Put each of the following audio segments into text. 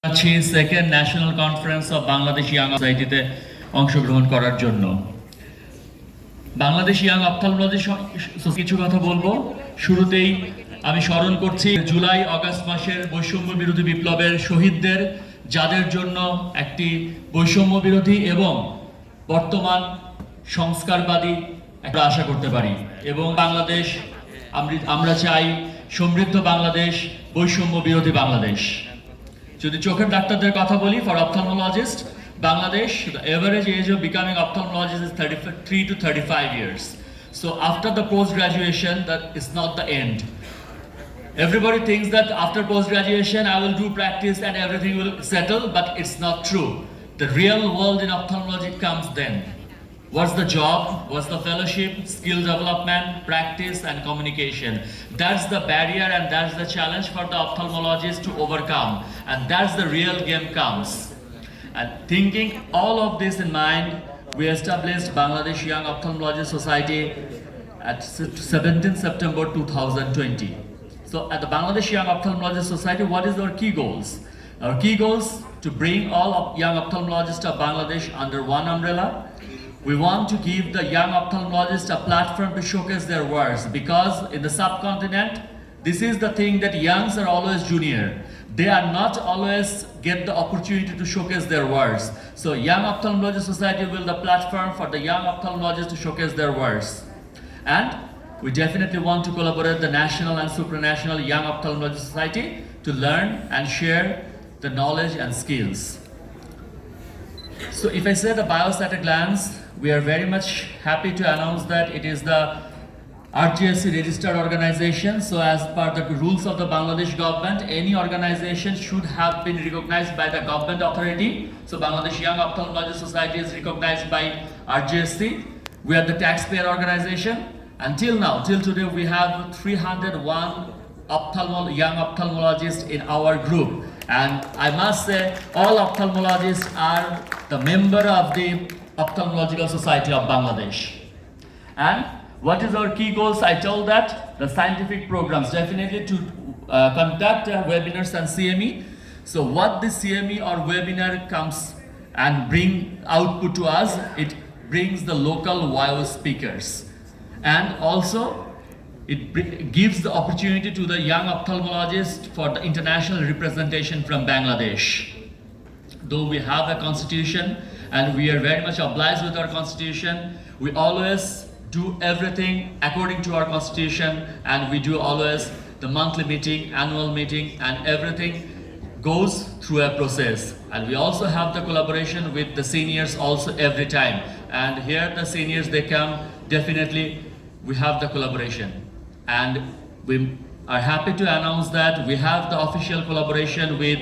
আছি second national conference of Bangladesh young সোসাইটিতে অংশগ্রহণ করার জন্য। বাংলাদেশ ইয়াং অপথলমোলজি কিছু কথা বলবো। শুরুতেই আমি স্মরণ করছি জুলাই আগস্ট মাসের বৈষম্য বিরোধী বিপ্লবের শহীদদের, যাদের জন্য একটি বৈষম্য বিরোধী এবং বর্তমান সংস্কারবাদী একটা আশা করতে পারি। এবং বাংলাদেশ আমরা চাই সমৃদ্ধ বাংলাদেশ, বৈষম্য বিরোধী বাংলাদেশ। যদি চোখের ডাক্তারদের কথা বলি, for ophthalmologist Bangladesh, the average age of becoming ophthalmologist is 33 to 35 years. So after the post-graduation, that is not the end. Everybody thinks that after post-graduation I will do practice and everything will settle, but it's not true. The real world in ophthalmology comes then. What's the job? What's the fellowship? Skill development, practice and communication. That's the barrier and that's the challenge for the ophthalmologist to overcome. And that's the real game comes. And thinking all of this in mind, we established Bangladesh Young Ophthalmology Society at 17 September 2020. So at the Bangladesh Young Ophthalmology Society, what is our key goals? Our key goals to bring all of young ophthalmologists of Bangladesh under one umbrella. We want to give the young ophthalmologists a platform to showcase their works, because in the subcontinent, this is the thing that youngs are always junior. They are not always get the opportunity to showcase their works. So Young Ophthalmology Society will be the platform for the young ophthalmologists to showcase their works. And we definitely want to collaborate with the national and supranational Young Ophthalmology Society to learn and share the knowledge and skills. So if I say the BIOS at a glance, we are very much happy to announce that it is the RGSC registered organization. So as per the rules of the Bangladesh government, any organization should have been recognized by the government authority. So Bangladesh Young Ophthalmology Society is recognized by RGSC. We are the taxpayer organization. Until now, till today, we have 301 young ophthalmologists in our group. And I must say, all ophthalmologists are the member of the Ophthalmological Society of Bangladesh. And what is our key goals? I told that the scientific programs, definitely to conduct webinars and CME. So what this CME or webinar comes and bring output to us, it brings the local WIO speakers. And also it gives the opportunity to the young ophthalmologists for the international representation from Bangladesh. Though we have a constitution and we are very much obliged with our constitution, we always do everything according to our constitution, and we do always the monthly meeting, annual meeting, and everything goes through a process. And we also have the collaboration with the seniors also every time. And here the seniors, they come, definitely we have the collaboration. And we are happy to announce that we have the official collaboration with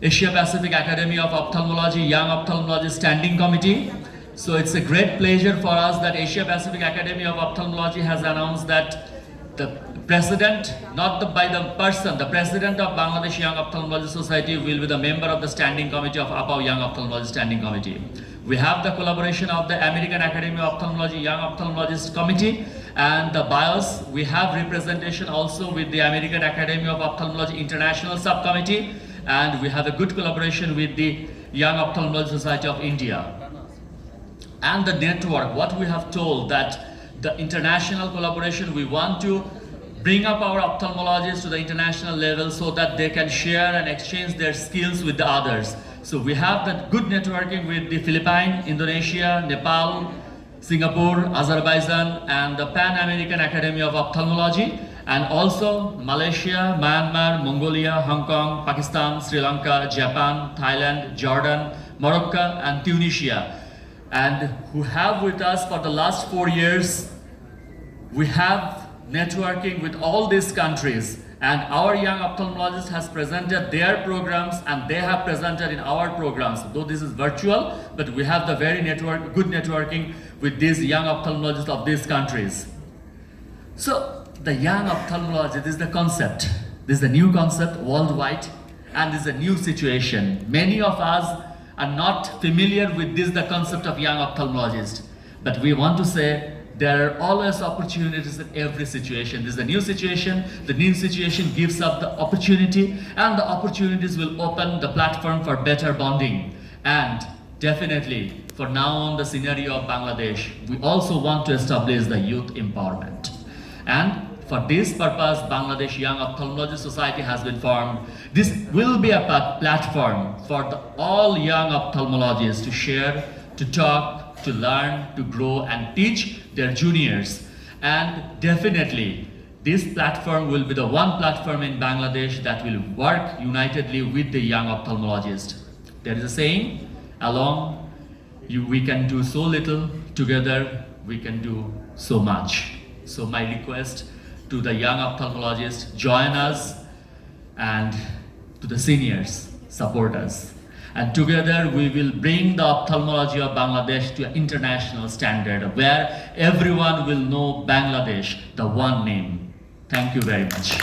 Asia Pacific Academy of Ophthalmology Young Ophthalmology Standing Committee. So it's a great pleasure for us that Asia Pacific Academy of Ophthalmology has announced that the president, not by the person, the president of Bangladesh Young Ophthalmology Society will be the member of the Standing Committee of APAO Young Ophthalmology Standing Committee. We have the collaboration of the American Academy of Ophthalmology Young Ophthalmologist Committee and the BIOS. We have representation also with the American Academy of Ophthalmology International Subcommittee, and we have a good collaboration with the Young Ophthalmology Society of India. And the network, what we have told that the international collaboration, we want to bring up our ophthalmologists to the international level so that they can share and exchange their skills with the others. So we have that good networking with the Philippines, Indonesia, Nepal, Singapore, Azerbaijan, and the Pan-American Academy of Ophthalmology, and also Malaysia, Myanmar, Mongolia, Hong Kong, Pakistan, Sri Lanka, Japan, Thailand, Jordan, Morocco, and Tunisia. And who have with us for the last 4 years, we have networking with all these countries, and our young ophthalmologist has presented their programs and they have presented in our programs. Though this is virtual, but we have the very good networking with these young ophthalmologists of these countries. So the young ophthalmologist, this is the concept. This is a new concept worldwide, and this is a new situation. Many of us are not familiar with this, the concept of young ophthalmologist. But we want to say There are always opportunities in every situation. This is a new situation. The new situation gives up the opportunity, and the opportunities will open the platform for better bonding. And definitely, for now on the scenario of Bangladesh, we also want to establish the youth empowerment. And for this purpose, Bangladesh Young Ophthalmology Society has been formed. This will be a platform for all young ophthalmologists to share, to talk, to learn, to grow, and teach their juniors. And definitely, this platform will be the one platform in Bangladesh that will work unitedly with the young ophthalmologist. There is a saying, we can do so little, together we can do so much. So my request to the young ophthalmologists, join us, and to the seniors, support us. And together we will bring the ophthalmology of Bangladesh to an international standard where everyone will know Bangladesh, the one name. Thank you very much.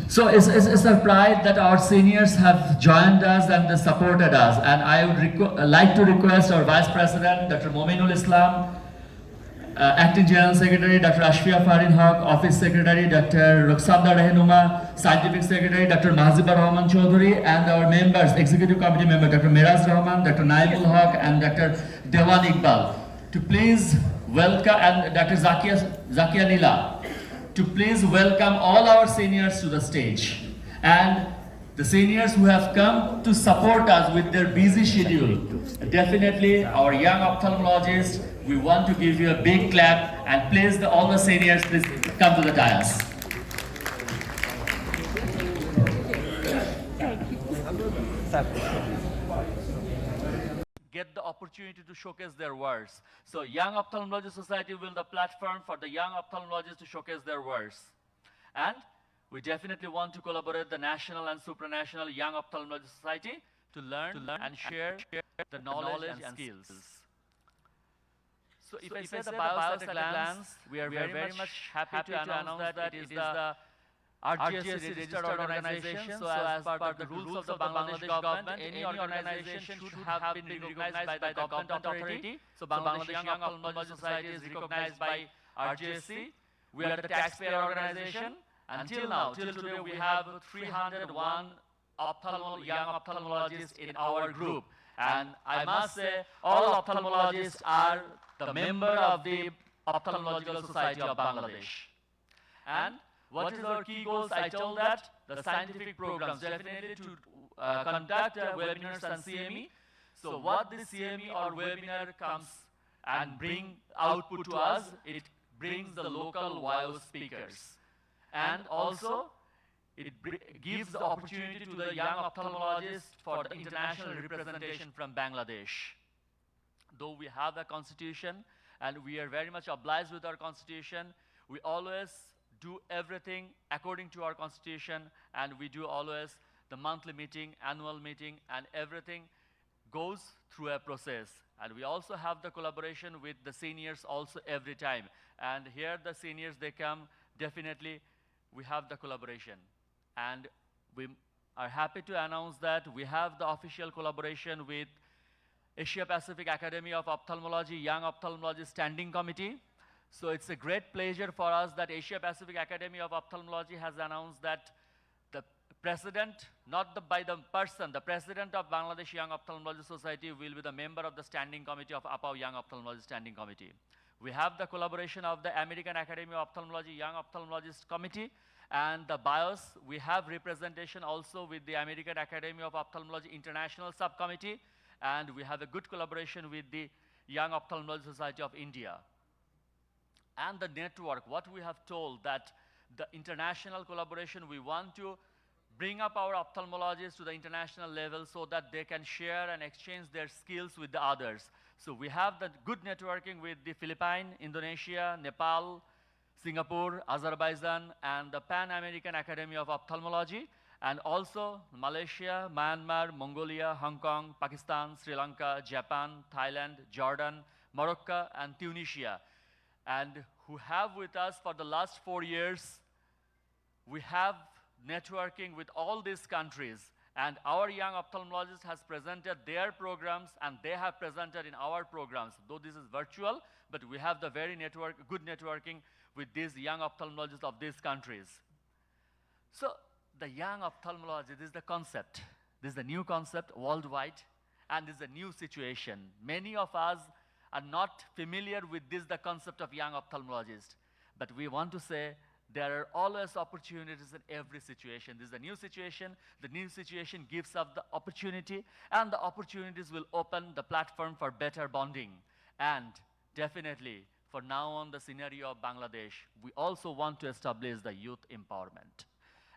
So it's a pride that our seniors have joined us and they supported us. And I would like to request our Vice President, Dr. Mominul Islam, Acting General Secretary, Dr. Ashfia Farin Haq, Office Secretary, Dr. Ruxanda Rehnuma, Scientific Secretary, Dr. Mahzibar Rahman Chaudhary, and our members, Executive Committee member, Dr. Miraz Rahman, Dr. Naimul Haq, and Dr. Dewan Iqbal, to please welcome, and Dr. Zakia Nila, to please welcome all our seniors to the stage. And the seniors who have come to support us with their busy schedule. Definitely, our young ophthalmologists, we want to give you a big clap, and please, all the seniors, please come to the dais. Get the opportunity to showcase their works. So Young Ophthalmology Society will be the platform for the young ophthalmologists to showcase their works. And we definitely want to collaborate the national and supranational Young Ophthalmology Society to learn and share the knowledge and skills. So if I say the BIOS at a glance, we are very much happy to announce that it is the RGSC registered organization. So as per the rules of the Bangladesh government, any organization should have been recognized by the government authority. So Bangladesh Young Ophthalmology Society is recognized by RGSC. We are the taxpayer organization. Until now, till today, we have 301 young ophthalmologists in our group. And I must say, all ophthalmologists are the member of the Ophthalmological Society of Bangladesh. And what is our key goals? I told that the scientific programs, definitely to conduct webinars and CME. So what this CME or webinar comes and bring output to us, it brings the local WIO speakers. And also, it gives the opportunity to the young ophthalmologists for the international representation from Bangladesh. Though we have a constitution and we are very much obliged with our constitution, we always do everything according to our constitution, and we do always the monthly meeting, annual meeting, and everything goes through a process. And we also have the collaboration with the seniors also every time. And here the seniors, they come, definitely we have the collaboration. And we are happy to announce that we have the official collaboration with Asia Pacific Academy of Ophthalmology, Young Ophthalmology Standing Committee. So it's a great pleasure for us that Asia Pacific Academy of Ophthalmology has announced that the president, by the person, the president of Bangladesh Young Ophthalmology Society will be the member of the Standing Committee of APAO Young Ophthalmology Standing Committee. We have the collaboration of the American Academy of Ophthalmology Young Ophthalmologist Committee, and the BIOS, we have representation also with the American Academy of Ophthalmology International Subcommittee, and we have a good collaboration with the Young Ophthalmology Society of India. And the network, what we have told that the international collaboration, we want to bring up our ophthalmologists to the international level so that they can share and exchange their skills with the others. So we have the good networking with the Philippines, Indonesia, Nepal, Singapore, Azerbaijan, and the Pan-American Academy of Ophthalmology, and also Malaysia, Myanmar, Mongolia, Hong Kong, Pakistan, Sri Lanka, Japan, Thailand, Jordan, Morocco, and Tunisia. And who have with us for the last 4 years, we have networking with all these countries. And our young ophthalmologist has presented their programs, and they have presented in our programs. Though this is virtual, but we have the very good networking with these young ophthalmologists of these countries. So the young ophthalmologist, this is the concept. This is the new concept worldwide, and this is a new situation. Many of us are not familiar with this, the concept of young ophthalmologist. But we want to say there are always opportunities in every situation. This is a new situation. The new situation gives us the opportunity, and the opportunities will open the platform for better bonding. And definitely, for now on the scenario of Bangladesh, we also want to establish the youth empowerment.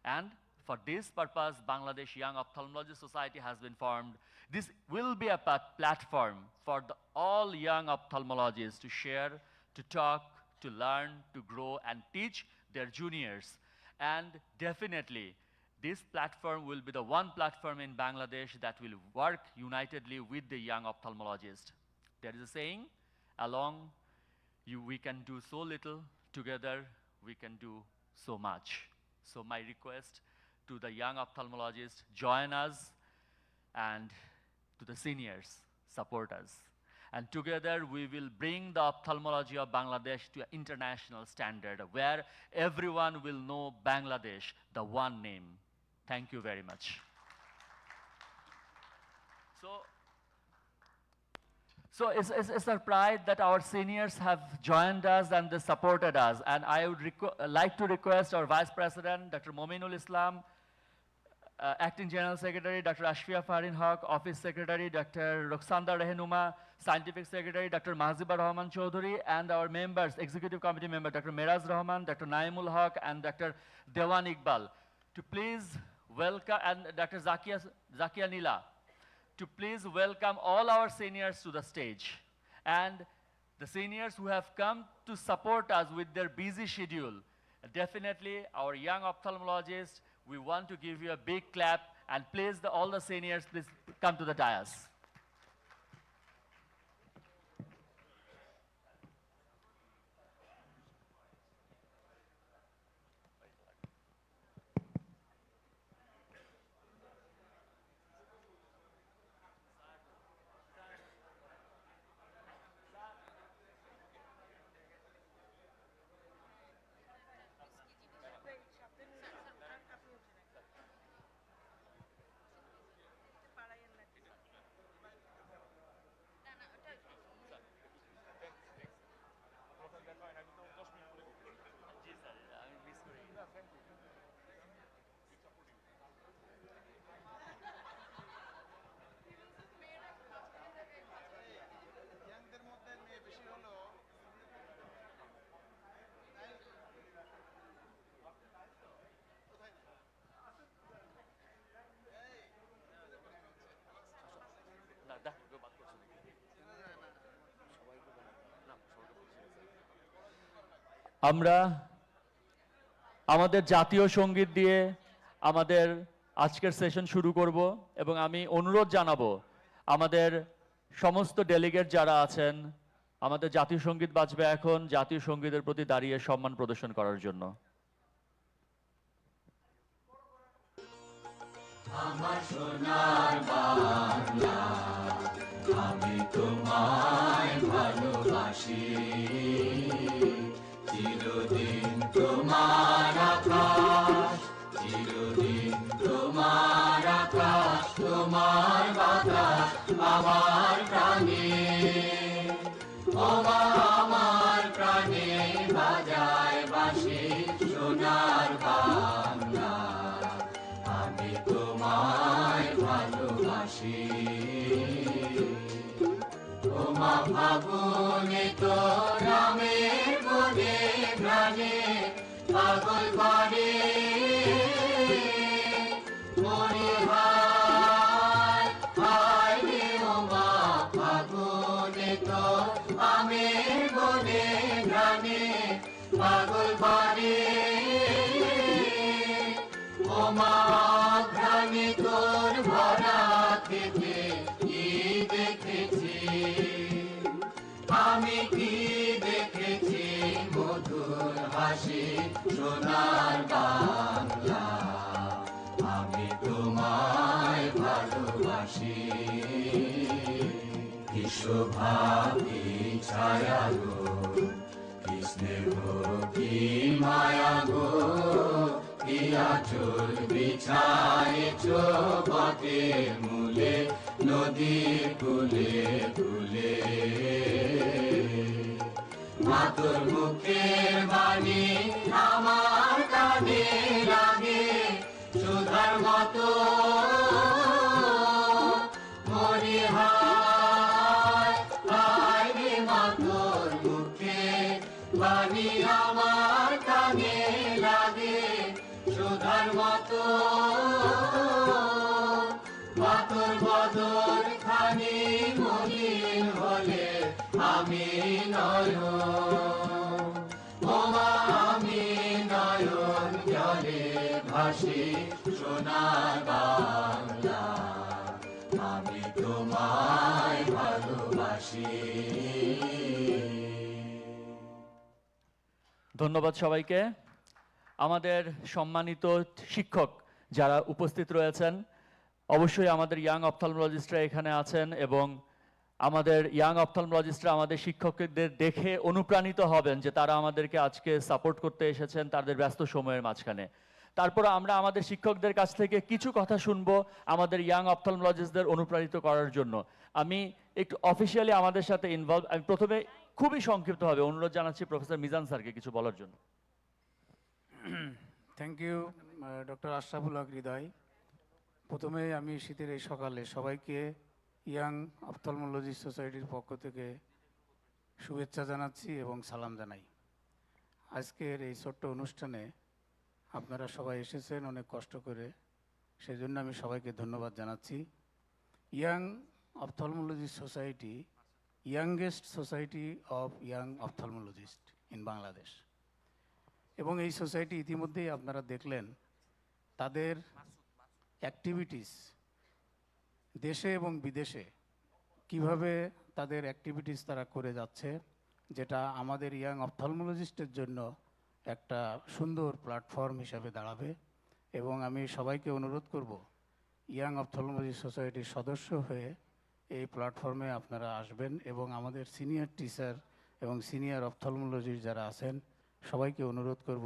And for this purpose, Bangladesh Young Ophthalmology Society has been formed. This will be a platform for all young ophthalmologists to share, to talk, to learn, to grow, and teach their juniors. And definitely, this platform will be the one platform in Bangladesh that will work unitedly with the young ophthalmologist. There is a saying, we can do so little, together we can do so much. So my request to the young ophthalmologists, join us, and to the seniors, support us. And together we will bring the ophthalmology of Bangladesh to an international standard where everyone will know Bangladesh, the one name. Thank you very much. So it's a pride that our seniors have joined us and they supported us. And I would like to request our Vice President, Dr. Mominul Islam, Acting General Secretary, Dr. Ashfia Farin Haq, Office Secretary, Dr. Roxanda Rehenuma, Scientific Secretary, Dr. Mahziba Rahman Chaudhuri, and our members, Executive Committee member, Dr. Meraz Rahman, Dr. Naimul Haq, and Dr. Dewan Iqbal, to please welcome, and Dr. Zakia Nila, to please welcome all our seniors to the stage. And the seniors who have come to support us with their busy schedule. Definitely, our young ophthalmologists, we want to give you a big clap, and please, all the seniors, please come to the dais. আমরা আমাদের জাতীয় সঙ্গীত দিয়ে আমাদের আজকের session শুরু করব, এবং আমি অনুরোধ জানাবো আমাদের সমস্ত ডেলিগেট যারা আছেন, আমাদের জাতীয় সঙ্গীত বাজবে এখন, জাতীয় সঙ্গীতের প্রতি দাঁড়িয়ে সম্মান প্রদর্শন করার জন্য। আমার সোনার বাংলা, আমি তোমায় ভালোবাসি, চিরদিন তোমার আকাশ, চিরদিন তোমার আকাশ, তোমার বাতাস আমার প্রাণে, আমার প্রাণে বাজায় বাঁশি সোনার বাংলা, আমি তোমায় ভালোবাসি। তোমা ফাগুনে তো রামের মনে প্রাণে পাগল করে, মনে হায় হায় রে ওমা ফাগুনে তো আমের মনে প্রাণে পাগল করে, ওমা ঘ্রাণে তোর ভরা থেকে কি দেখেছি, আমি কি দেখেছি মধুর হাসি সোনার বাংলা, আমি তোমার ভালোবাসি। কি শোভা কি ছায়া গো, কি স্নেহ কি মায়া গো, কি আঁচল বিছায়েছ বটের মূলে, নদীর কূলে কূলে। মা তোর মুখের বাণী আমার কানে লাগে সুধার মতো, মরি হায় হায় রে মা তোর মুখের বাণী আমার কানে লাগে সুধার মতো। মা তোর বদন খানি মলিন হলে আমি নয়ন, ও মা আমি নয়ন জলে ভাসি সোনার বাংলা, আমি তোমায় ভালোবাসি। ধন্যবাদ সবাইকে। আমাদের সম্মানিত শিক্ষক যারা উপস্থিত রয়েছেন, অবশ্যই আমাদের ইয়াং অপথলমোলজিস্টরা এখানে আছেন এবং আমাদের ইয়াং অপথলমোলজিস্টরা আমাদের শিক্ষকদের দেখে অনুপ্রাণিত হবেন যে তারা আমাদেরকে আজকে সাপোর্ট করতে এসেছেন তাদের ব্যস্ত সময়ের মাঝখানে। তারপর আমরা আমাদের শিক্ষকদের কাছ থেকে কিছু কথা শুনবো আমাদের ইয়াং অপথলমোলজিস্টদের অনুপ্রাণিত করার জন্য। আমি একটু অফিসিয়ালি আমাদের সাথে ইনভলভ, আমি প্রথমে খুবই সংক্ষিপ্তভাবে অনুরোধ জানাচ্ছি প্রফেসর মিজান স্যারকে কিছু বলার জন্য। থ্যাংক ইউ ডক্টর আশরাফুল হক হৃদয়। প্রথমে আমি শীতের এই সকালে সবাইকে ইয়াং অপথলমোলজি সোসাইটির পক্ষ থেকে শুভেচ্ছা জানাচ্ছি এবং সালাম জানাই। আজকের এই ছোট্ট অনুষ্ঠানে আপনারা সবাই এসেছেন অনেক কষ্ট করে, সেজন্য আমি সবাইকে ধন্যবাদ জানাচ্ছি। Young ophthalmology society youngest society of young ophthalmologist in Bangladesh, এবং এই সোসাইটি ইতিমধ্যেই আপনারা দেখলেন তাদের অ্যাক্টিভিটিস দেশে এবং বিদেশে কিভাবে তাদের অ্যাক্টিভিটিস তারা করে যাচ্ছে, যেটা আমাদের ইয়াং অপথলমোলজিস্টের জন্য একটা সুন্দর প্ল্যাটফর্ম হিসাবে দাঁড়াবে। এবং আমি সবাইকে অনুরোধ করব ইয়াং অপথলমোলজি সোসাইটির সদস্য হয়ে এই প্ল্যাটফর্মে আপনারা আসবেন এবং আমাদের সিনিয়র টিচার এবং সিনিয়র অপথলমোলজি যারা আছেন সবাইকে অনুরোধ করব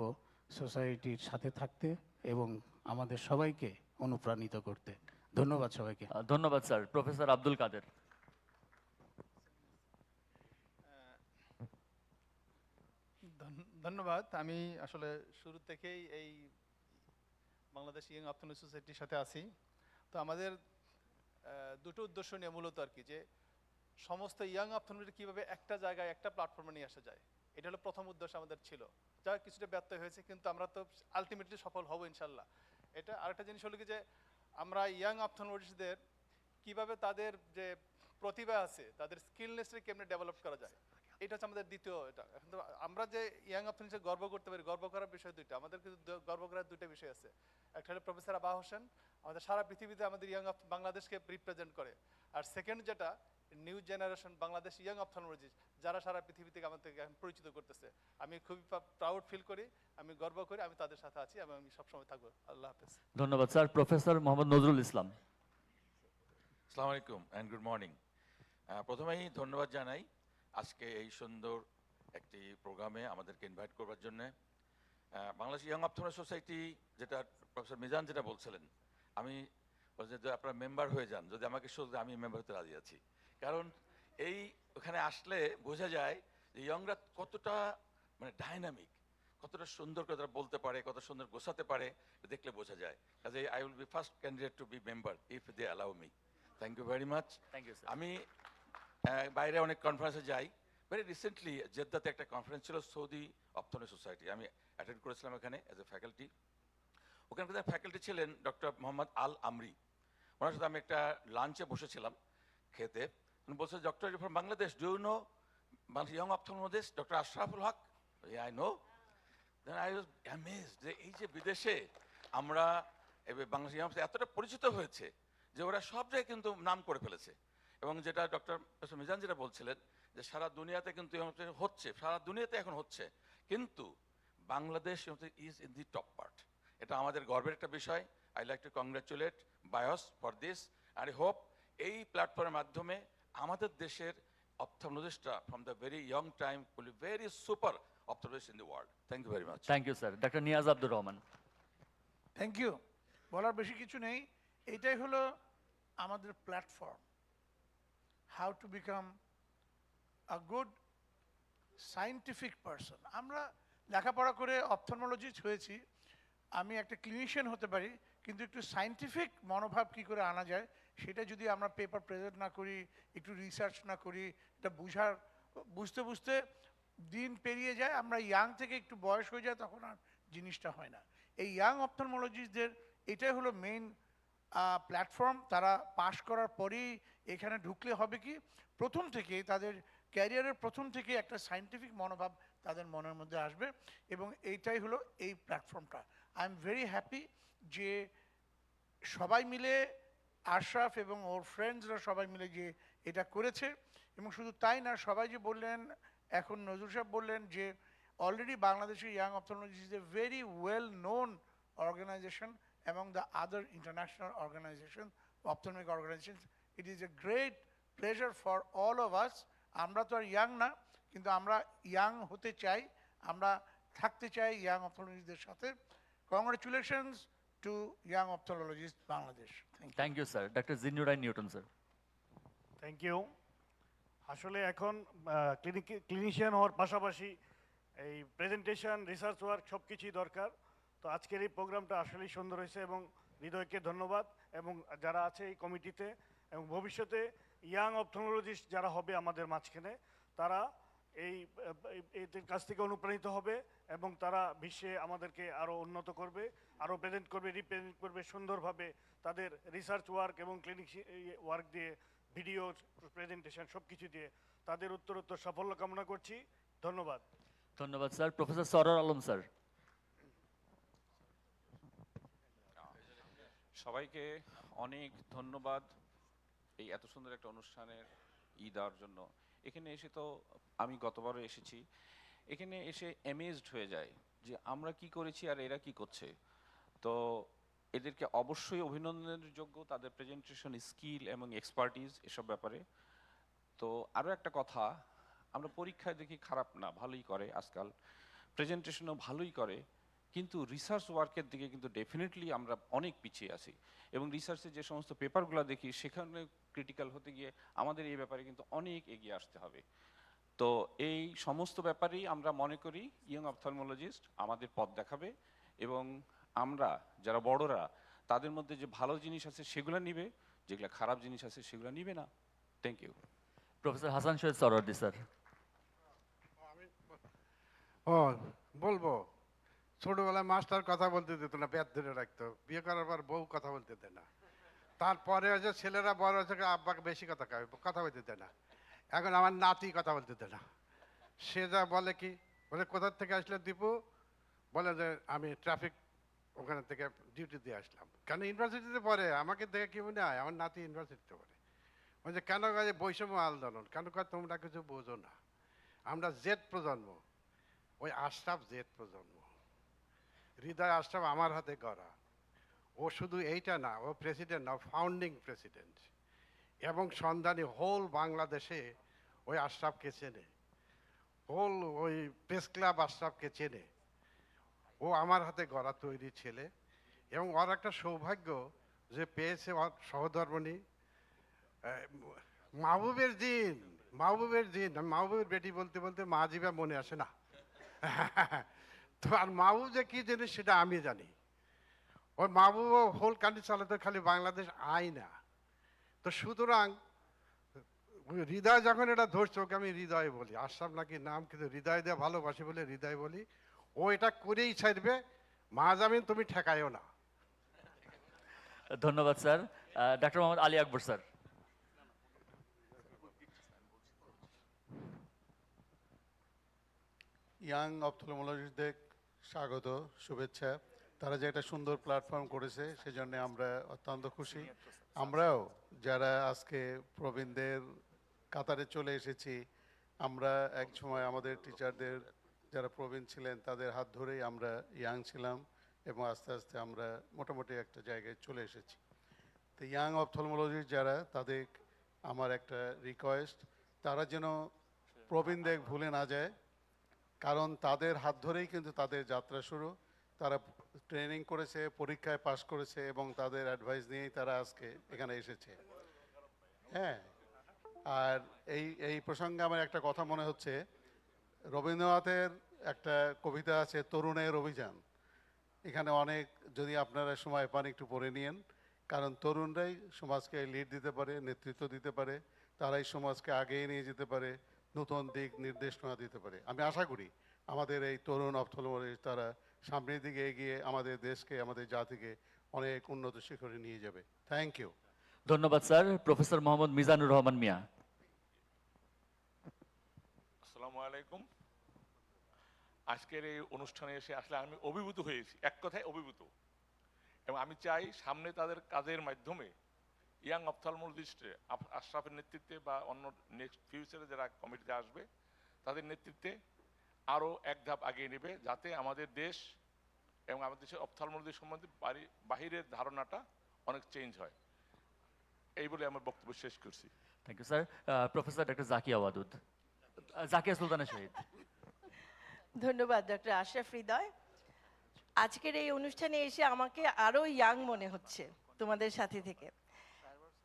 সোসাইটির সাথে থাকতে এবং আমাদের সবাইকে অনুপ্রাণিত করতে। ধন্যবাদ সবাইকে। ধন্যবাদ স্যার। প্রফেসর আব্দুল কাদের। ধন্যবাদ। আমি আসলে শুরু থেকেই এই বাংলাদেশ ইয়াং অপথলমোলজি সোসাইটির সাথে আছি। তো আমাদের দুটো উদ্দেশ্য নিয়ে মূলত আর কি, যে সমস্ত ইয়াং অপথলমোলজি কীভাবে একটা জায়গায় একটা প্ল্যাটফর্মে নিয়ে আসা যায়, এটা হলো প্রথম উদ্দেশ্য আমাদের ছিল, যা কিছুটা ব্যর্থ হয়েছে, কিন্তু আমরা তো আলটিমেটলি সফল হব ইনশাল্লাহ। এটা আরেকটা জিনিস হলো কি, যে আমরা ইয়াং অপথলমোলজিস্টদের কীভাবে তাদের যে প্রতিভা আছে তাদের স্কিলনেসটা কেমনে ডেভেলপ করা যায়, এটা হচ্ছে আমাদের দ্বিতীয়। এটা এখন তো আমরা যে ইয়াং অপথলমোলজিস্ট গর্ব করতে পারি, গর্ব করার বিষয় দুইটা, আমাদের কিন্তু গর্ব করার দুইটা বিষয় আছে। একটা হলো প্রফেসর আবা হোসেন, আমাদের সারা পৃথিবীতে আমাদের ইয়াং বাংলাদেশকে রিপ্রেজেন্ট করে। আর সেকেন্ড যেটা নিউ জেনারেশন বাংলাদেশ ইয়াং অপথলমোলজিস্ট, যারা সারা পৃথিবী থেকে আমাদেরকে এখন পরিচিত করতেছে। আমি খুবই প্রাউড ফিল করি, আমি গর্ব করি, আমি তাদের সাথে আছি এবং আমি সবসময় থাকবো। আল্লাহ হাফেজ। ধন্যবাদ স্যার। প্রফেসর মোহাম্মদ নজরুল ইসলাম। আসসালামু আলাইকুম অ্যান্ড গুড মর্নিং। প্রথমেই ধন্যবাদ জানাই আজকে এই সুন্দর একটি প্রোগ্রামে আমাদেরকে ইনভাইট করবার জন্য। বাংলাদেশ ইয়াং অপথলমোলজি সোসাইটি, যেটা প্রফেসর মিজান যেটা বলছিলেন, আমি যদি আপনারা মেম্বার হয়ে যান, যদি আমাকে শুধু, আমি মেম্বার হতে রাজি আছি। কারণ এই ওখানে আসলে বোঝা যায় যে ইয়ংরা কতটা মানে ডাইনামিক, কতটা সুন্দর করে তারা বলতে পারে, কত সুন্দর গোছাতে পারে, দেখলে বোঝা যায়। কাজে I will be first candidate to be member if they allow me. Thank you very much. Thank you sir. আমি বাইরে অনেক কনফারেন্সে যাই। ভেরি রিসেন্টলি জেদ্দাতে একটা কনফারেন্স ছিল সৌদি অপথলমোলজি সোসাইটি, আমি অ্যাটেন্ড করেছিলাম এখানে অ্যাজ এ ফ্যাকাল্টি। ওখানকার ফ্যাকাল্টি ছিলেন ডক্টর মোহাম্মদ আল আমরি। ওনার সাথে আমি একটা লাঞ্চে বসেছিলাম খেতে। উনি বলছে, doctor from Bangladesh, do you know young ophthalmologist doctor Ashraful Haque? I know. Then I was amazed যে এই যে বিদেশে আমরা বাংলাদেশ ইয়াং এতটা পরিচিত হয়েছে যে ওরা সব জায়গায় কিন্তু নাম করে ফেলেছে। এবং যেটা ডক্টর মিজান যেটা বলছিলেন যে সারা দুনিয়াতে কিন্তু হচ্ছে, সারা দুনিয়াতে এখন হচ্ছে, কিন্তু Bangladesh is in the top part. এটা আমাদের গর্বের একটা বিষয়। I like to congratulate BYOS for this, আর আই হোপ এই প্ল্যাটফর্মের মাধ্যমে আমাদের দেশের অপথলমোলজিস্টরা from the very young time will be very super ophthalmologist in the world. Thank you very much. Thank you sir. Doctor Niaz Abdur Rahman. Thank you. বলার বেশি কিছু নেই, এটাই হলো আমাদের platform, how to become a good scientific person. আমরা লেখাপড়া করে অপথলমোলজিস্ট হয়েছি, আমি একটা ক্লিনিশিয়ান হতে পারি, কিন্তু একটু সায়েন্টিফিক মনোভাব কি করে আনা যায় সেটা যদি আমরা পেপার প্রেজেন্ট না করি, একটু রিসার্চ না করি, এটা বুঝতে বুঝতে দিন পেরিয়ে যায়, আমরা ইয়াং থেকে একটু বয়স হয়ে যায়, তখন আর জিনিসটা হয় না। এই ইয়াং অপথলমোলজিস্টদের এটাই হলো মেইন প্ল্যাটফর্ম। তারা পাশ করার পরেই এখানে ঢুকলে হবে কি, প্রথম থেকে তাদের ক্যারিয়ারের প্রথম থেকে একটা সায়েন্টিফিক মনোভাব তাদের মনের মধ্যে আসবে, এবং এইটাই হলো এই প্ল্যাটফর্মটা। আই এম ভেরি হ্যাপি যে সবাই মিলে, আশরাফ এবং ওর ফ্রেন্ডসরা সবাই মিলে যে এটা করেছে। এবং শুধু তাই না, সবাই যে বললেন, এখন নজরুল সাহেব বললেন যে অলরেডি বাংলাদেশের young ophthalmologist is a very well known organization among the other international organizations, ophthalmic organizations. It is a great pleasure for all of us. আমরা তো আর ইয়াং না, কিন্তু আমরা ইয়াং হতে চাই, আমরা থাকতে চাই ইয়াং অপথলমোলজিস্টদের সাথে। Congratulations to young ophthalmologist Bangladesh. Thank you sir. Doctor Jinnurai Newton sir. Thank you. আসলে এখন ক্লিনিশিয়ান হওয়ার পাশাপাশি এই প্রেজেন্টেশন, রিসার্চ ওয়ার্ক সব কিছুই দরকার। তো আজকের এই প্রোগ্রামটা আসলেই সুন্দর হয়েছে, এবং হৃদয়কে ধন্যবাদ, এবং যারা আছে এই কমিটিতে, এবং ভবিষ্যতে ইয়াং অপথলমোলজিস্ট যারা হবে আমাদের মাঝখানে, তারা এদের কাছ থেকে অনুপ্রাণিত হবে, এবং তারা বিশ্বে আমাদেরকে আরও উন্নত করবে, আরও প্রেজেন্ট করবে, রিপ্রেজেন্ট করবে সুন্দরভাবে তাদের রিসার্চ ওয়ার্ক এবং ক্লিনিক ওয়ার্ক দিয়ে, ভিডিও প্রেজেন্টেশন সব কিছু দিয়ে। তাদের উত্তরোত্তর সাফল্য কামনা করছি। ধন্যবাদ। ধন্যবাদ sir. Professor Sarwar Alam sir. সবাইকে অনেক ধন্যবাদ এই এত সুন্দর একটা অনুষ্ঠানের দেওয়ার জন্য। এখানে এসে তো আমি গতবারও এসেছি, এখানে এসে অ্যামেজড হয়ে যায় যে আমরা কি করেছি আর এরা কি করছে। তো এদেরকে অবশ্যই অভিনন্দনের যোগ্য, তাদের প্রেজেন্টেশন স্কিল এবং এক্সপার্টিস এসব ব্যাপারে। তো আরও একটা কথা, আমরা পরীক্ষায় দেখি খারাপ না, ভালোই করে, আজকাল প্রেজেন্টেশনও ভালোই করে, কিন্তু রিসার্চ ওয়ার্কের দিকে কিন্তু ডেফিনেটলি আমরা অনেক পিছিয়ে আছি। এবং রিসার্চের যে সমস্ত পেপারগুলো দেখি সেখানে ক্রিটিক্যাল হতে গিয়ে আমাদের এই ব্যাপারে কিন্তু অনেক এগিয়ে আসতে হবে। তো এই সমস্ত ব্যাপারেই আমরা মনে করি ইয়ং অপথলমোলজিস্ট আমাদের পথ দেখাবে, এবং আমরা যারা বড়রা তাদের মধ্যে যে ভালো জিনিস আছে সেগুলো নিবে, যেগুলো খারাপ জিনিস আছে সেগুলো নিবে না। Thank you. Professor Hasan Shahid Suhrawardy sir. বলবো, ছোটবেলায় মাস্টার কথা বলতে দিত না, পেট ধরে রাখতো, বিয়ে করার পর বউ কথা বলতে দেয় না, তারপরে হচ্ছে ছেলেরা বড় হচ্ছে আব্বাকে বেশি কথা বলতে দেয় না। এখন আমার নাতি কথা বলতে দেয় না। সে যা বলে কি বলে, কোথার থেকে আসলে দীপু, বলে যে আমি ট্রাফিক ওখানে থেকে ডিউটি দিয়ে আসলাম। কেন ইউনিভার্সিটিতে পড়ে, আমাকে দেখে কি মনে হয় আমার নাতি ইউনিভার্সিটিতে পড়ে। বলছে কেন কাজে বৈষম্য আন্দোলন, কেন কাজ তোমরা কিছু বোঝো না, আমরা জেড প্রজন্ম, ওই আশরাফ জেড প্রজন্ম, হৃদয় আশরাফ আমার হাতে গড়া। ও শুধু এইটা না, ও প্রেসিডেন্ট না, ফাউন্ডিং প্রেসিডেন্ট, এবং সন্ধানী হোল বাংলাদেশে ওই আশরাফকে চেনে, হোল ওই প্রেস ক্লাব আশরাফকে চেনে। ও আমার হাতে গড়া তৈরি ছেলে, এবং ওর একটা সৌভাগ্য যে পেয়েছে ওর সহধর্মণী মাহবুবের দিন, মাহবুবের বেটি বলতে বলতে মাজিবা মনে আসে না। তো আর মাহবুব যে কি জিনিস সেটা আমি জানি। ওই মাহবুব হোল কান্ট্রি চালাতে খালি বাংলাদেশ আয় না। তো সুতরাং হৃদয় যখন এটা ধরছে, ওকে আমি হৃদয় বলি, আশরাফ নাকি নাম, কিন্তু হৃদয় দিয়ে ভালোবাসি বলে হৃদয় বলি। ও এটা করেই ছাড়বে, মাহজামিন তুমি ঠেকাইও না। ধন্যবাদ sir. Doctor Mohammad Ali Akbar sir. Young অপথলমোলজিস্টদের স্বাগত, শুভেচ্ছা। তারা যে একটা সুন্দর প্ল্যাটফর্ম করেছে সেজন্য আমরা অত্যন্ত খুশি। আমরাও যারা আজকে প্রবীণদের কাতারে চলে এসেছি, আমরা এক সময় আমাদের টিচারদের যারা প্রবীণ ছিলেন তাদের হাত ধরেই আমরা ইয়াং ছিলাম, এবং আস্তে আস্তে আমরা মোটামুটি একটা জায়গায় চলে এসেছি। তো ইয়াং অপথলমোলজিস্ট যারা, তাদের আমার একটা রিকোয়েস্ট, তারা যেন প্রবীণদের ভুলে না যায়, কারণ তাদের হাত ধরেই কিন্তু তাদের যাত্রা শুরু। তারা ট্রেনিং করেছে, পরীক্ষায় পাশ করেছে এবং তাদের অ্যাডভাইস নিয়েই তারা আজকে এখানে এসেছে। হ্যাঁ, আর এই প্রসঙ্গে আমার একটা কথা মনে হচ্ছে, রবীন্দ্রনাথের একটা কবিতা আছে তরুণের অভিযান। এখানে অনেক, যদি আপনারা সময় পান একটু পড়ে নিন, কারণ তরুণরাই সমাজকে লিড দিতে পারে, নেতৃত্ব দিতে পারে, তারাই সমাজকে আগিয়ে নিয়ে যেতে পারে, নতুন দিক নির্দেশনা দিতে পারে। আমি আশা করি আমাদের এই তরুণ অপথলমোলজিস্ট তারা সামনের দিকে এগিয়ে আমাদের দেশকে, আমাদের জাতিকে অনেক উন্নত শিখরে নিয়ে যাবে। Thank you. ধন্যবাদ স্যার। প্রফেসর মোহাম্মদ মিজানুর রহমান মিয়া। আসসালামু আলাইকুম। আজকের এই অনুষ্ঠানে এসে আসলে আমি অভিভূত হয়েছি, এক কথায় অভিভূত। এবং আমি চাই সামনে তাদের কাজের মাধ্যমে ইয়াং অপথলমোলজিস্ট আশরাফের নেতৃত্বে বা অন্য নেক্সট ফিউচারে যারা কমিটিতে আসবে তাদের নেতৃত্বে আরও এক ধাপ আগিয়ে নেবে, যাতে আমাদের দেশ এবং আমাদের দেশের অপথলমোলজি সম্বন্ধে বাহিরের ধারণাটা অনেক চেঞ্জ হয়। এই বলে আমার বক্তব্য শেষ করছি। Thank you sir. Professor doctor Zakia Wadud, Zakia Sultana Shahid. ধন্যবাদ ডক্টর আশরাফ হৃদয়। আজকের এই অনুষ্ঠানে এসে আমাকে আরো ইয়াং মনে হচ্ছে তোমাদের সাথে থেকে।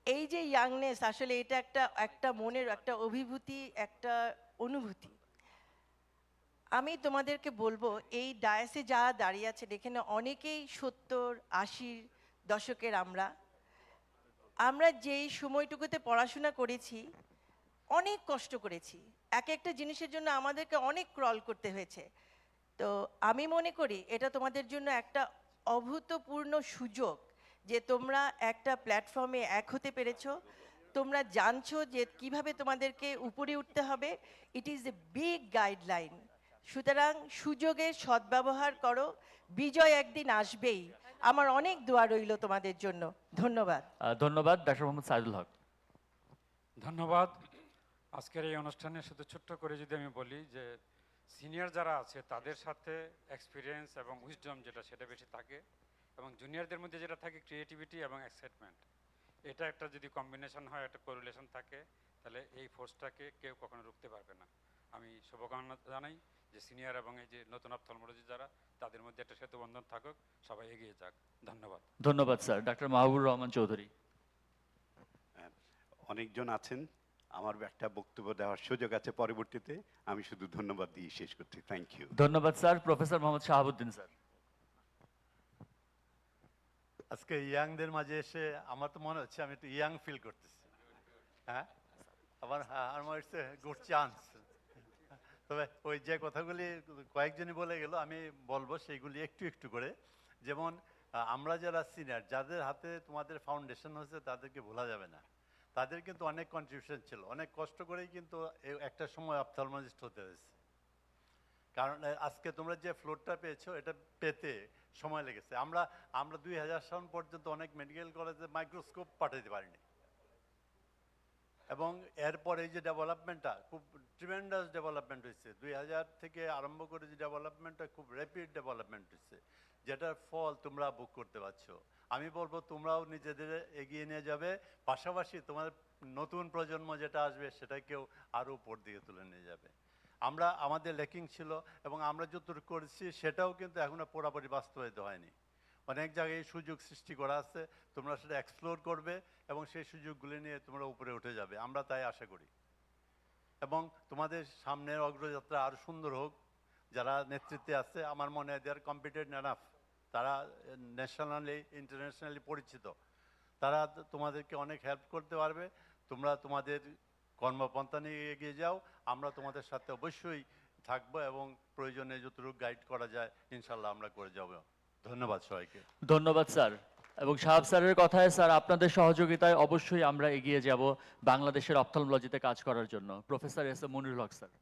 এই যে ইয়াংনেস, আসলে এটা একটা মনের একটা অভিভূতি, একটা অনুভূতি। আমি তোমাদেরকে বলবো, এই ডায়াসে যারা দাঁড়িয়ে আছেন এখানে অনেকেই 70-80 দশকের আমরা যেই সময়টুকুতে পড়াশোনা করেছি, অনেক কষ্ট করেছি, এক একটা জিনিসের জন্য আমাদেরকে অনেক ক্রল করতে হয়েছে। তো আমি মনে করি এটা তোমাদের জন্য একটা অভূতপূর্ণ সুযোগ যে তোমরা একটা প্ল্যাটফর্মে এক হতে পেরেছো, তোমরা জানছো যে কিভাবে তোমাদেরকে উপরে উঠতে হবে। It is a big guideline. সুতরাং সুযোগের সদ্ব্যবহার করো, বিজয় একদিন আসবেই। আমার অনেক দোয়া রইল তোমাদের জন্য। ধন্যবাদ। ধন্যবাদ ডক্টর মোহাম্মদ সাইদুল হক। ধন্যবাদ। আজকের এই অনুষ্ঠানে শুধু ছোট্ট করে যদি আমি বলি যে সিনিয়র যারা আছে তাদের সাথে এক্সপিরিয়েন্স এবং উইজডম সেটা বেশি থাকে, এবং জুনিয়রদের মধ্যে যেটা থাকে ক্রিয়েটিভিটি এবং এক্সাইটমেন্ট, এটা একটা যদি কম্বিনেশন হয়, একটা কোরিলেশন থাকে, তাহলে এই ফোর্সটাকে কেউ কখনো রুখতে পারবে না। আমি শুভকামনা জানাই যে সিনিয়র এবং এই যে নতুন অপথলমোলজি যারা, তাদের মধ্যে একটা সেতুবন্ধন থাকুক, সবাই এগিয়ে যাক। ধন্যবাদ। ধন্যবাদ স্যার। ডক্টর মাহবুবুর রহমান চৌধুরী। অনেকজন আছেন, আমার একটা বক্তব্য দেওয়ার সুযোগ আছে পরবর্তীতে, আমি শুধু ধন্যবাদ দিয়ে শেষ করছি। Thank you. ধন্যবাদ sir. Professor Mohammad Shahabuddin sir. আজকে ইয়াংদের মাঝে এসে আমার তো মনে হচ্ছে আমি একটু ইয়াং ফিল করতেছি। হ্যাঁ, আমার ইটস এ গুড চান্স। তবে ওই যে কথাগুলি কয়েকজনই বলে গেল, আমি বলবো সেইগুলি একটু একটু করে। যেমন আমরা যারা সিনিয়র, যাদের হাতে তোমাদের ফাউন্ডেশন হয়েছে, তাদেরকে ভোলা যাবে না। তাদের কিন্তু অনেক কন্ট্রিবিউশন ছিল, অনেক কষ্ট করেই কিন্তু একটা সময় অপথলমোলজিস্ট হতে হয়েছে। কারণ আজকে তোমরা যে ফ্লোরটা পেয়েছো, এটা পেতে সময় লেগেছে। আমরা 2000 সাল পর্যন্ত অনেক মেডিকেল কলেজে মাইক্রোস্কোপ পাঠাতে পারিনি, এবং এরপর এই যে ডেভেলপমেন্টটা খুব ট্রিমেন্ডাস ডেভেলপমেন্ট হয়েছে। 2000 থেকে আরম্ভ করে যে ডেভেলপমেন্টটা খুব র্যাপিড ডেভেলপমেন্ট হয়েছে, যেটার ফল তোমরা বুক করতে পারছো। আমি বলবো তোমরাও নিজেদের এগিয়ে নিয়ে যাবে, পাশাপাশি তোমাদের নতুন প্রজন্ম যেটা আসবে সেটাকেও আরও উপর দিকে তুলে নিয়ে যাবে। আমাদের ল্যাকিং ছিল, এবং আমরা যতটুকু করেছি সেটাও কিন্তু এখনো পুরোপুরি বাস্তবায়িত হয়নি। অনেক জায়গায় সুযোগ সৃষ্টি করা আছে, তোমরা সেটা এক্সপ্লোর করবে এবং সেই সুযোগগুলি নিয়ে তোমরা উপরে উঠে যাবে, আমরা তাই আশা করি। এবং তোমাদের সামনের অগ্রযাত্রা আরও সুন্দর হোক। যারা নেতৃত্বে আছে, আমার মনে হয় দে আর কম্পিটেন্ট এনাফ, তারা ন্যাশনালি ইন্টারন্যাশনালি পরিচিত, তারা তোমাদেরকে অনেক হেল্প করতে পারবে। তোমরা তোমাদের কর্মপন্থা নিয়ে এগিয়ে যাও, আমরা তোমাদের সাথে অবশ্যই থাকবো, এবং প্রয়োজনে যতটুকু গাইড করা যায় ইনশাল্লাহ আমরা করে যাব। ধন্যবাদ সবাইকে। ধন্যবাদ স্যার। এবং সাহাব স্যারের কথায় স্যার, আপনাদের সহযোগিতায় অবশ্যই আমরা এগিয়ে যাব বাংলাদেশের অপথলমোলজিতে কাজ করার জন্য। Professor S M Monirul Haque sir.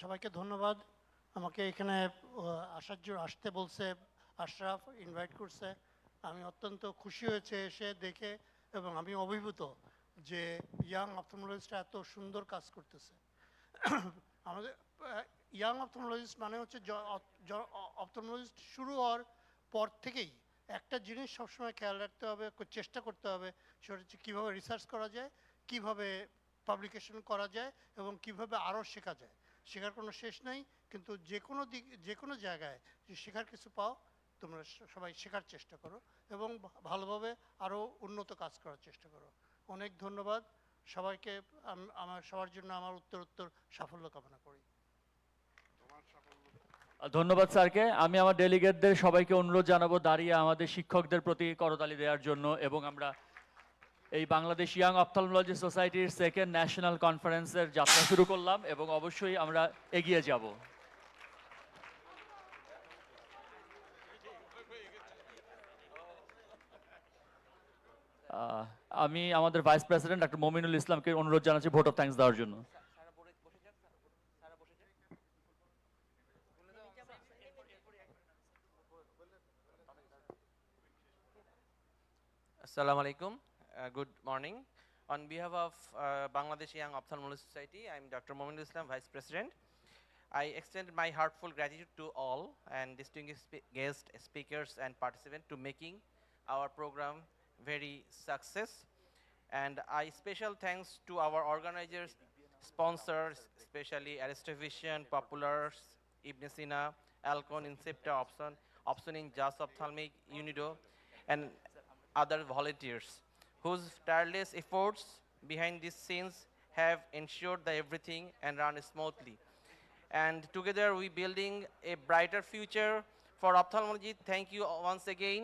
সবাইকে ধন্যবাদ। আমাকে এখানে আসতে বলছে, আশরাফ ইনভাইট করছে। আমি অত্যন্ত খুশি হয়েছে এসে দেখে, এবং আমি অভিভূত যে ইয়াং অপথলমোলজিস্টরা এত সুন্দর কাজ করতেছে। আমাদের ইয়াং অপথলমোলজিস্ট মানে হচ্ছে অপথলমোলজিস্ট শুরু হওয়ার পর থেকেই একটা জিনিস সবসময় খেয়াল রাখতে হবে, চেষ্টা করতে হবে, সেটা হচ্ছে কীভাবে রিসার্চ করা যায়, কিভাবে পাবলিকেশন করা যায় এবং কিভাবে আরও শেখা যায়। শেখার কোনো শেষ নাই, কিন্তু যে কোনো দিক, যে কোনো জায়গায় যে শেখার কিছু পাও, তোমরা সবাই শেখার চেষ্টা করো এবং ভালোভাবে আরও উন্নত কাজ করার চেষ্টা করো। অনেক ধন্যবাদ সবাইকে। আমার সবার জন্য আমার উত্তর সাফল্য কামনা করি। ধন্যবাদ স্যারকে। আমি আমার ডেলিগেটদের সবাইকে অনুরোধ জানাবো দাঁড়িয়ে আমাদের শিক্ষকদের প্রতি করতালি দেওয়ার জন্য, এবং আমরা এই বাংলাদেশ ইয়াং অপথলমোলজি সোসাইটির সেকেন্ড ন্যাশনাল কনফারেন্সের যাত্রা শুরু করলাম এবং অবশ্যই আমরা এগিয়ে যাব। আমি আমাদের ভাইস প্রেসিডেন্ট ডক্টর মমিনুল ইসলামকে অনুরোধ জানাচ্ছি ভোট অফ থ্যাঙ্কস দেওয়ার জন্য। Assalamu alaikum. Good morning. On behalf of Bangladesh Young Ophthalmology Society, I am Dr. Mominul Islam, Vice President. I extend my heartful gratitude to all and distinguished guest speakers and participants to making our program very success. And I special thanks to our organizers, sponsors, especially Aristovision, Populars, Ibn Sina, Alcon, Incepta, Optioning, Just Ophthalmic, Unido, and other volunteers whose tireless efforts behind these scenes have ensured that everything and run smoothly. And together we building a brighter future for ophthalmology. Thank you once again.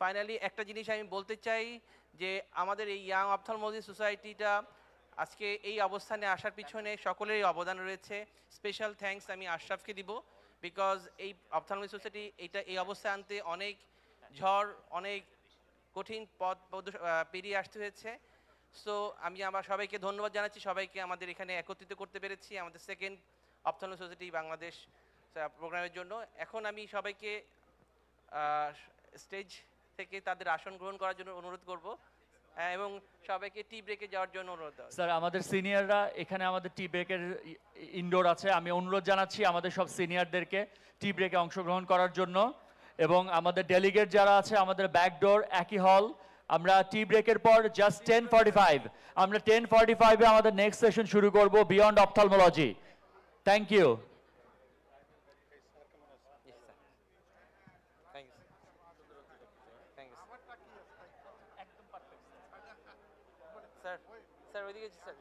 Finally, একটা জিনিস আমি বলতে চাই যে আমাদের এই young ophthalmology সোসাইটিটা আজকে এই অবস্থানে আসার পিছনে সকলেরই অবদান রয়েছে। স্পেশাল থ্যাঙ্কস আমি আশরাফকে দিব, বিকজ এই অপথলমোলজি সোসাইটি এই অবস্থায় আনতে অনেক ঝড়, অনেক কঠিন পথ পেরিয়ে আসতে হয়েছে। সো আমি আমার সবাইকে ধন্যবাদ জানাচ্ছি, সবাইকে আমাদের এখানে একত্রিত করতে পেরেছি আমাদের সেকেন্ড অপথলমোলজি সোসাইটি বাংলাদেশ প্রোগ্রামের জন্য। এখন আমি সবাইকে স্টেজ থেকে তাদের আসন গ্রহণ করার জন্য অনুরোধ করব এবং সবাইকে টি ব্রেকে যাওয়ার জন্য অনুরোধ। স্যার, আমাদের সিনিয়ররা এখানে আমাদের টি ব্রেকের ইনডোর আছে, আমি অনুরোধ জানাচ্ছি আমাদের সব সিনিয়রদেরকে টি ব্রেকে অংশগ্রহণ করার জন্য। এবং আমাদের ডেলিগেট যারা আছে আমাদের ব্যাকডোর একই হল। আমরা টি ব্রেকের পর জাস্ট 10:45 আমরা 10:45 আমাদের নেক্সট সেশন শুরু করব beyond ophthalmology. Thank you. Sir ওইদিকে স্যার